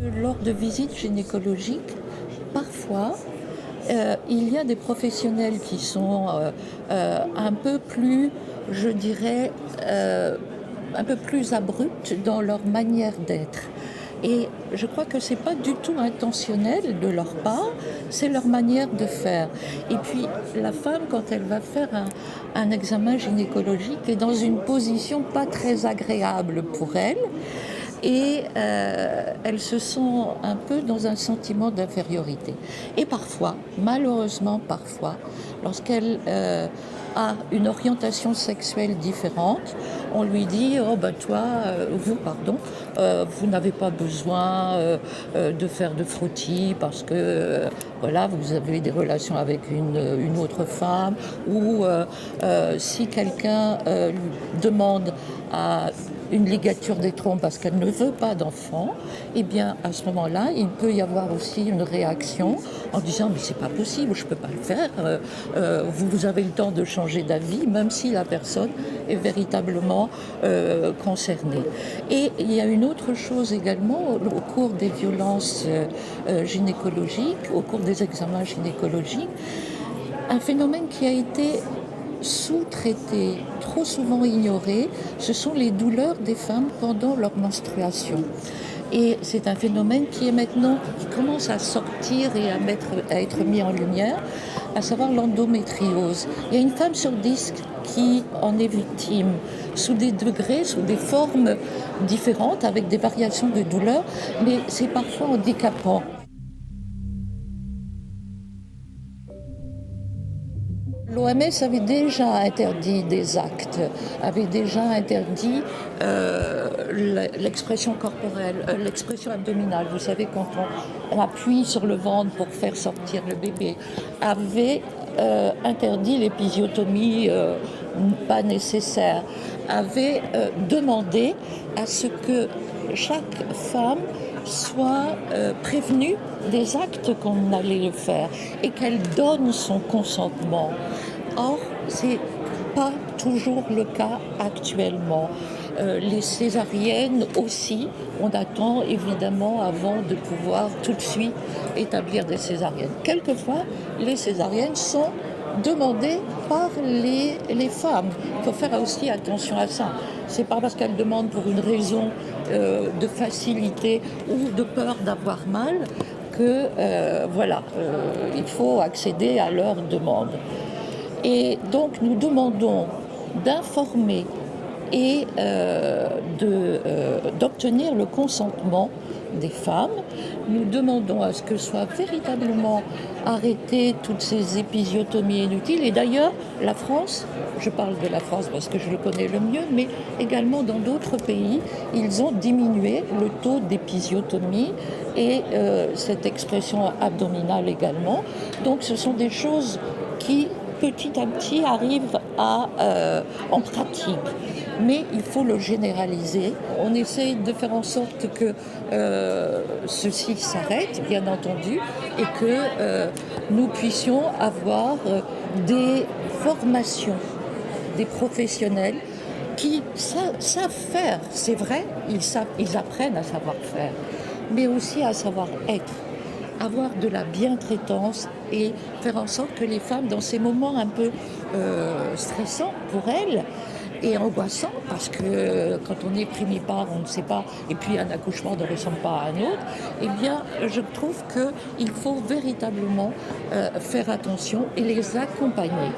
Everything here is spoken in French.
Lors de visites gynécologiques, parfois, il y a des professionnels qui sont un peu plus, je dirais, un peu plus abruptes dans leur manière d'être. Et je crois que c'est pas du tout intentionnel de leur part, c'est leur manière de faire. Et puis la femme, quand elle va faire un examen gynécologique, est dans une position pas très agréable pour elle. Et elle se sent un peu dans un sentiment d'infériorité. Et parfois, malheureusement parfois, lorsqu'elle a une orientation sexuelle différente, on lui dit « Oh ben toi, vous n'avez pas besoin de faire de frottis parce que voilà, vous avez des relations avec une autre femme » ou si quelqu'un lui demande à une ligature des trompes parce qu'elle ne veut pas d'enfant, eh bien à ce moment-là, il peut y avoir aussi une réaction en disant mais c'est pas possible, je peux pas le faire. Vous avez le temps de changer d'avis, même si la personne est véritablement concernée. Et il y a une autre chose également au cours des violences gynécologiques, au cours des examens gynécologiques, un phénomène qui a été sous-traité, trop souvent ignoré, ce sont les douleurs des femmes pendant leur menstruation. Et c'est un phénomène qui est maintenant, qui commence à sortir et à être mis en lumière, à savoir l'endométriose. Il y a une femme sur 10 qui en est victime, sous des degrés, sous des formes différentes, avec des variations de douleur, mais c'est parfois handicapant. L'OMS avait déjà interdit des actes, avait déjà interdit l'expression corporelle, l'expression abdominale. Vous savez, quand on appuie sur le ventre pour faire sortir le bébé, avait interdit l'épisiotomie pas nécessaire, avait demandé à ce que chaque femme soit prévenue des actes qu'on allait faire et qu'elle donne son consentement. Or, c'est pas toujours le cas actuellement. Les césariennes aussi, on attend évidemment avant de pouvoir tout de suite établir des césariennes. Quelquefois, les césariennes sont demandées par les femmes. Il faut faire aussi attention à ça. C'est pas parce qu'elles demandent pour une raison de facilité ou de peur d'avoir mal que il faut accéder à leur demande. Et donc nous demandons d'informer et d'obtenir le consentement des femmes. Nous demandons à ce que soient véritablement arrêtées toutes ces épisiotomies inutiles. Et d'ailleurs, la France, je parle de la France parce que je le connais le mieux, mais également dans d'autres pays, ils ont diminué le taux d'épisiotomie et cette expression abdominale également. Donc ce sont des choses qui petit à petit arrive en pratique. Mais il faut le généraliser. On essaye de faire en sorte que ceci s'arrête, bien entendu, et que nous puissions avoir des formations, des professionnels qui savent faire, c'est vrai, ils apprennent à savoir faire, mais aussi à savoir être. Avoir de la bientraitance et faire en sorte que les femmes, dans ces moments un peu stressants pour elles et angoissants, parce que quand on est primipare, on ne sait pas, et puis un accouchement ne ressemble pas à un autre, eh bien, je trouve qu'il faut véritablement faire attention et les accompagner.